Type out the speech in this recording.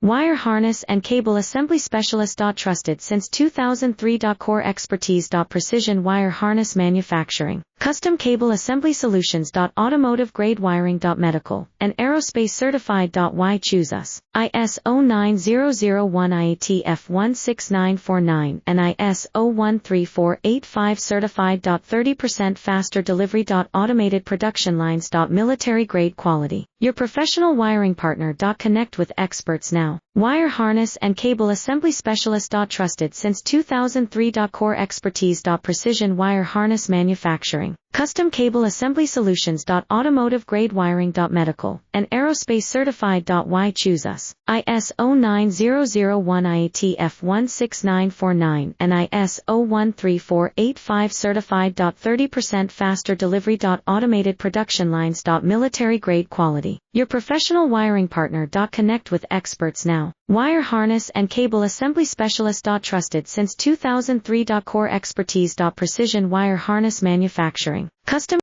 Wire harness and cable assembly specialist. Trusted since 2003. Core expertise. Precision wire harness manufacturing, custom cable assembly solutions. Automotive grade wiring. Medical and aerospace certified. Why choose us? ISO 9001 IATF 16949 and ISO 13485 certified. 30% faster delivery. Automated production lines. Military grade quality. Your professional wiring partner. Connect with experts now. Wire harness and cable assembly specialist. Trusted since 2003. Core expertise. Precision wire harness manufacturing, custom cable assembly solutions. Automotive grade wiring. Medical and aerospace certified. Why choose us? ISO 9001 IATF 16949 and ISO 13485 certified. 30% faster delivery. Automated production lines. Military grade quality. Your professional wiring partner. Connect with experts now. Wire harness and cable assembly specialist. Trusted since 2003. Core expertise. Precision wire harness manufacturing, custom